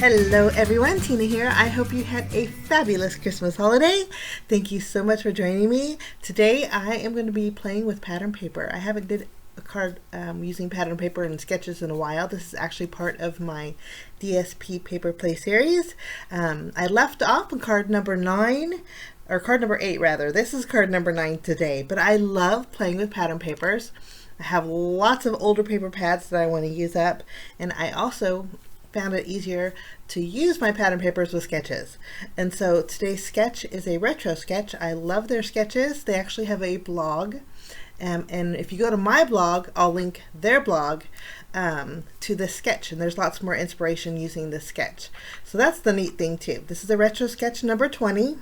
Hello everyone, Tina here. I hope you had a fabulous Christmas holiday. Thank you so much for joining me. Today I am going to be playing with pattern paper. I haven't did a card using pattern paper and sketches in a while. This is actually part of my DSP paper play series. I left off on card number 9, or card number 8 rather. This is card number 9 today, but I love playing with pattern papers. I have lots of older paper pads that I want to use up, and I also found it easier to use my pattern papers with sketches. And so today's sketch is a retro sketch. I love their sketches. They actually have a blog. And if you go to my blog, I'll link their blog to this sketch. And there's lots more inspiration using this sketch. So that's the neat thing too. This is a retro sketch number 20.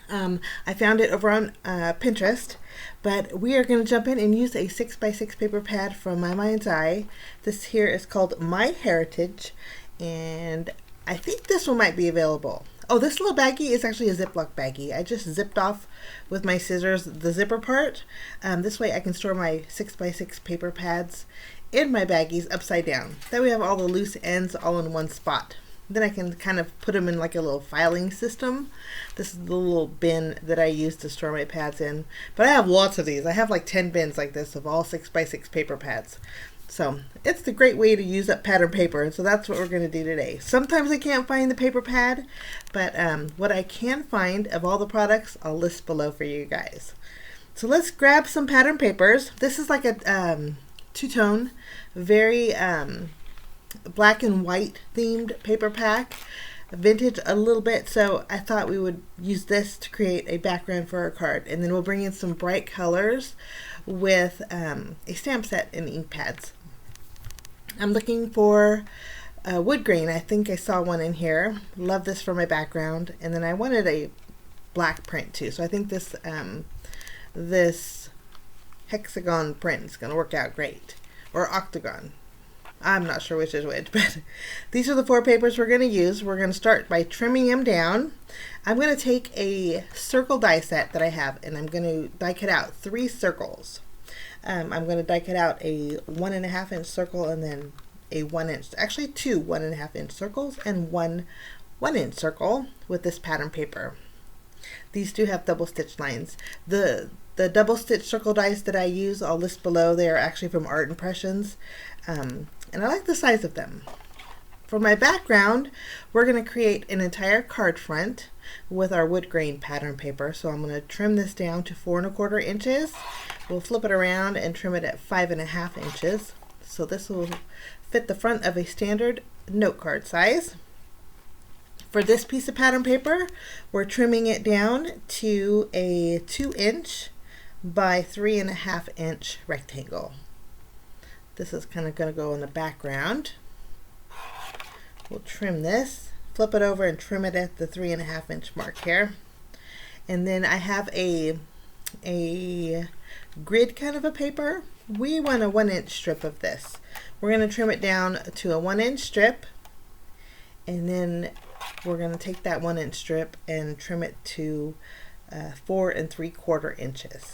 I found it over on Pinterest, but we are going to jump in and use a 6x6 paper pad from My Mind's Eye. This here is called My Heritage, and I think this one might be available. Oh, this little baggie is actually a Ziploc baggie. I just zipped off with my scissors the zipper part. This way I can store my 6x6 paper pads in my baggies upside down. That way I have all the loose ends all in one spot. Then I can kind of put them in like a little filing system. This is the little bin that I use to store my pads in. But I have lots of these. I have like 10 bins like this of all 6x6 paper pads. So it's the great way to use up pattern paper. And so that's what we're going to do today. Sometimes I can't find the paper pad, but what I can find of all the products, I'll list below for you guys. So let's grab some pattern papers. This is like a two-tone, very black and white themed paper pack, vintage a little bit, so I thought we would use this to create a background for our card, and then we'll bring in some bright colors with a stamp set and ink pads. I'm looking for wood grain. I think I saw one in here. Love this for my background, and then I wanted a black print too, so I think this this hexagon print is going to work out great, or octagon. I'm not sure which is which, but these are the 4 papers we're going to use. We're going to start by trimming them down. I'm going to take a circle die set that I have, and I'm going to die cut out 3 circles. I'm going to die cut out a 1.5 inch circle, and then a 1 inch, actually 2 1.5 inch circles, and 1 inch circle with this pattern paper. These do have double stitch lines. The double stitch circle dies that I use, I'll list below. They are actually from Art Impressions. And I like the size of them. For my background, we're going to create an entire card front with our wood grain pattern paper. So I'm going to trim this down to 4.25 inches. We'll flip it around and trim it at 5.5 inches. So this will fit the front of a standard note card size. For this piece of pattern paper, we're trimming it down to a 2 inch by 3.5 inch rectangle. This is kind of going to go in the background. We'll trim this, flip it over and trim it at the 3.5 inch mark here. And then I have a grid kind of a paper. We want a 1 inch strip of this. We're going to trim it down to a 1 inch strip, and then we're going to take that 1 inch strip and trim it to 4.75 inches.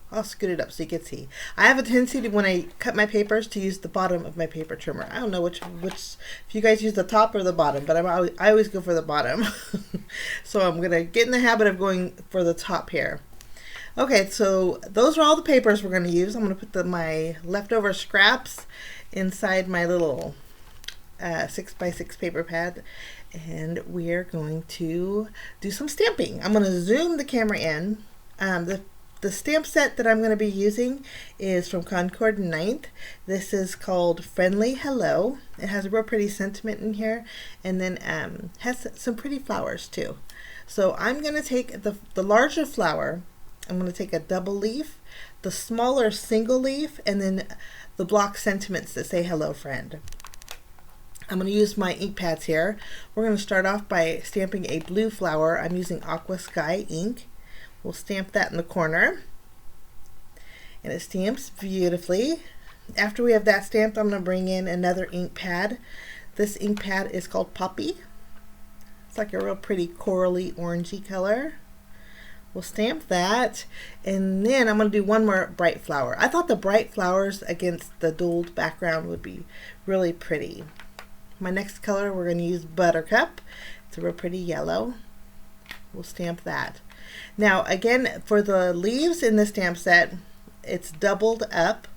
I'll scoot it up so you can see. I have a tendency to, when I cut my papers, to use the bottom of my paper trimmer. I don't know which if you guys use the top or the bottom, but I always go for the bottom. So I'm going to get in the habit of going for the top here. Okay, so those are all the papers we're going to use. I'm going to put my leftover scraps inside my little 6x6 paper pad, and we're going to do some stamping. I'm going to zoom the camera in. The stamp set that I'm going to be using is from Concord 9th. This is called Friendly Hello. It has a real pretty sentiment in here, and then has some pretty flowers too. So I'm going to take the larger flower. I'm going to take a double leaf, the smaller single leaf, and then the block sentiments that say hello friend. I'm going to use my ink pads here. We're going to start off by stamping a blue flower. I'm using Aqua Sky ink. We'll stamp that in the corner, and it stamps beautifully. After we have that stamped, I'm going to bring in another ink pad. This ink pad is called Poppy. It's like a real pretty corally orangey color. We'll stamp that, and then I'm going to do one more bright flower. I thought the bright flowers against the dulled background would be really pretty. My next color, we're going to use Buttercup. It's a real pretty yellow. We'll stamp that. Now again, for the leaves in the stamp set, it's doubled up,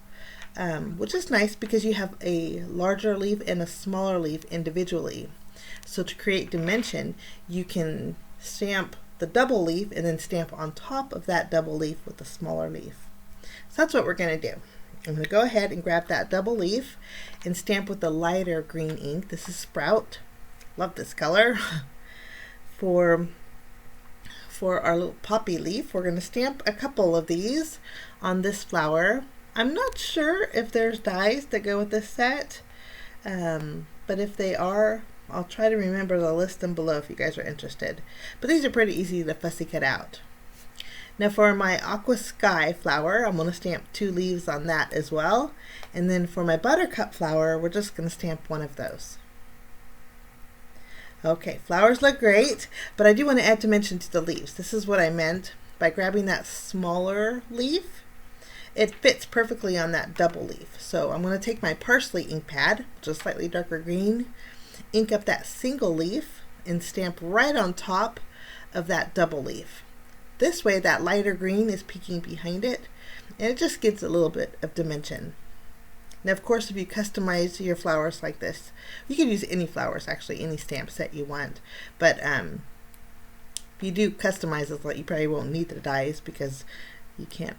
which is nice because you have a larger leaf and a smaller leaf individually. So to create dimension, you can stamp the double leaf and then stamp on top of that double leaf with the smaller leaf. So that's what we're going to do. I'm going to go ahead and grab that double leaf and stamp with the lighter green ink. This is Sprout. Love this color. For our little poppy leaf, we're going to stamp a couple of these on this flower. I'm not sure if there's dies that go with this set, but if they are, I'll try to remember to list them below if you guys are interested. But these are pretty easy to fussy cut out. Now for my Aqua Sky flower, I'm going to stamp 2 leaves on that as well. And then for my Buttercup flower, we're just going to stamp one of those. Okay, flowers look great, but I do want to add dimension to the leaves. This is what I meant by grabbing that smaller leaf. It fits perfectly on that double leaf. So I'm going to take my Parsley Ink Pad, just slightly darker green, ink up that single leaf, and stamp right on top of that double leaf. This way that lighter green is peeking behind it, and it just gives a little bit of dimension. Now of course, if you customize your flowers like this, you can use any flowers, actually any stamp set you want, but if you do customize it, you probably won't need the dies because you can't,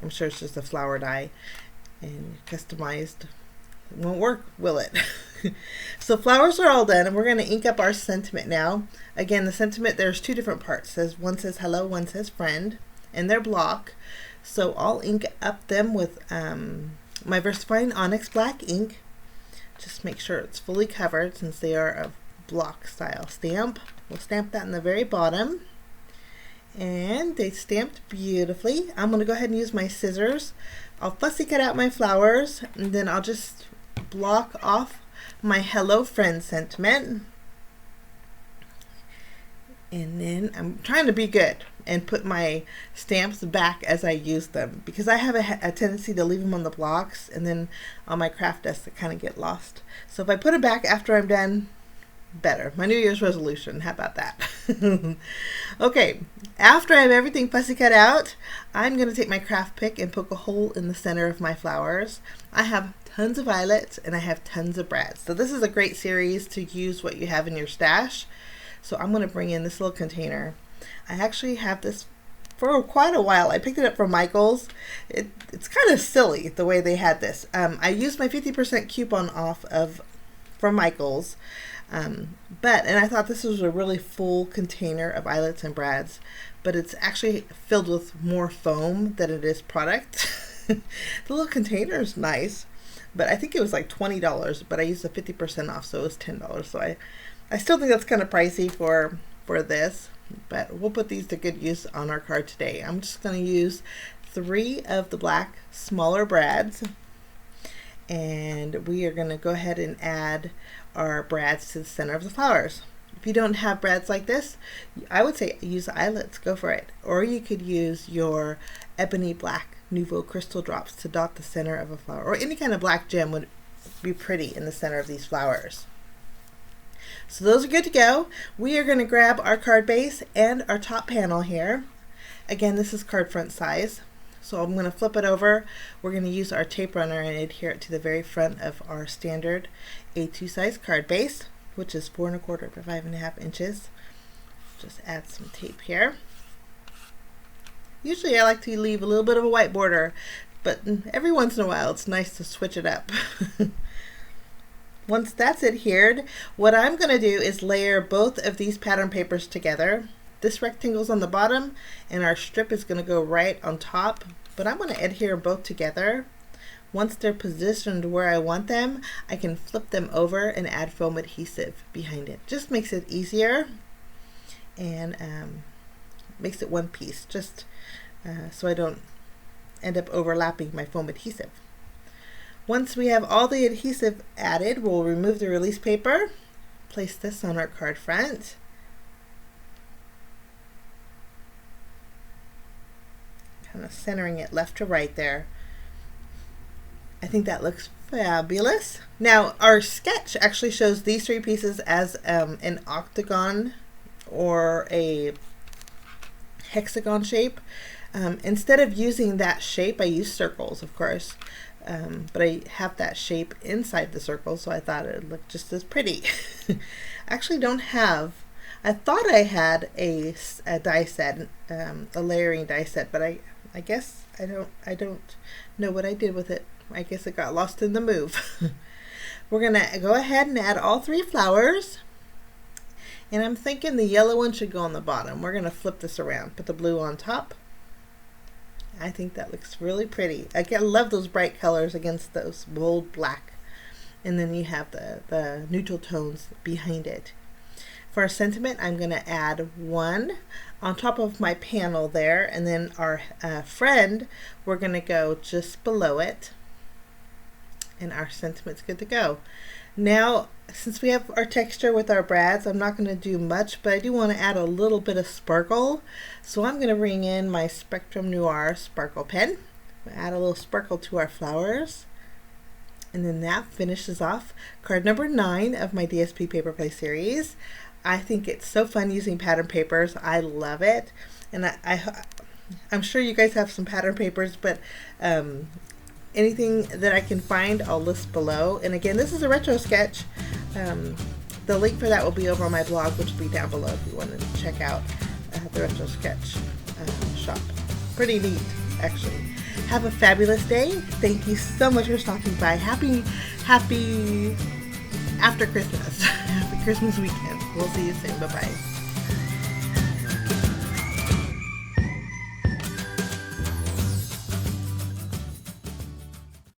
I'm sure it's just a flower die, and customized, it won't work, will it? So flowers are all done, and we're going to ink up our sentiment now. Again, the sentiment, there's 2 different parts. One says hello, one says friend, and they're block. So I'll ink up them with my VersaFine Onyx Black ink. Just make sure it's fully covered since they are a block style stamp. We'll stamp that in the very bottom. And they stamped beautifully. I'm going to go ahead and use my scissors. I'll fussy cut out my flowers, and then I'll just block off my hello friend sentiment. And then I'm trying to be good and put my stamps back as I use them, because I have a tendency to leave them on the blocks, and then on my craft desk they kind of get lost. So if I put them back after I'm done, better. My New Year's resolution, how about that? Okay, after I have everything fussy cut out, I'm going to take my craft pick and poke a hole in the center of my flowers. I have tons of violets and I have tons of brads. So this is a great series to use what you have in your stash. So I'm going to bring in this little container. I actually have this for quite a while. I picked it up from Michael's. It's kind of silly the way they had this. I used my 50% coupon off from Michael's. And I thought this was a really full container of eyelets and brads, but it's actually filled with more foam than it is product. The little container is nice, but I think it was like $20, but I used the 50% off, so it was $10. So I still think that's kind of pricey for this, but we'll put these to good use on our card today. I'm just going to use 3 of the black smaller brads, and we are going to go ahead and add our brads to the center of the flowers. If you don't have brads like this, I would say use eyelets, go for it. Or you could use your ebony black Nouveau crystal drops to dot the center of a flower, or any kind of black gem would be pretty in the center of these flowers. So those are good to go. We are going to grab our card base and our top panel here. Again, this is card front size. So I'm going to flip it over. We're going to use our tape runner and adhere it to the very front of our standard A2 size card base, which is 4 1/4 by 5.5 inches. Just add some tape here. Usually I like to leave a little bit of a white border, but every once in a while it's nice to switch it up. Once that's adhered, what I'm going to do is layer both of these pattern papers together. This rectangle's on the bottom and our strip is going to go right on top, but I'm going to adhere both together. Once they're positioned where I want them, I can flip them over and add foam adhesive behind it. Just makes it easier and makes it one piece, just so I don't end up overlapping my foam adhesive. Once we have all the adhesive added, we'll remove the release paper, place this on our card front. Kind of centering it left to right there. I think that looks fabulous. Now our sketch actually shows these three pieces as an octagon or a hexagon shape. Instead of using that shape, I use circles, of course, but I have that shape inside the circle, so I thought it looked just as pretty. I actually don't have, I thought I had a die set, a layering die set, but I guess I don't know what I did with it. I guess it got lost in the move. We're gonna go ahead and add all three flowers. And I'm thinking the yellow one should go on the bottom. We're going to flip this around. Put the blue on top. I think that looks really pretty. I love those bright colors against those bold black. And then you have the neutral tones behind it. For our sentiment, I'm going to add one on top of my panel there. And then our friend, we're going to go just below it. And our sentiment's good to go. Now, since we have our texture with our brads, I'm not going to do much, but I do want to add a little bit of sparkle. So I'm going to bring in my Spectrum Noir sparkle pen. Add a little sparkle to our flowers. And then that finishes off card number 9 of my DSP Paper Play series. I think it's so fun using pattern papers. I love it. And I'm sure you guys have some pattern papers, but anything that I can find, I'll list below. And again, this is a retro sketch. The link for that will be over on my blog, which will be down below if you want to check out the retro sketch shop. Pretty neat, actually. Have a fabulous day. Thank you so much for stopping by. Happy after Christmas. Happy Christmas weekend. We'll see you soon. Bye-bye.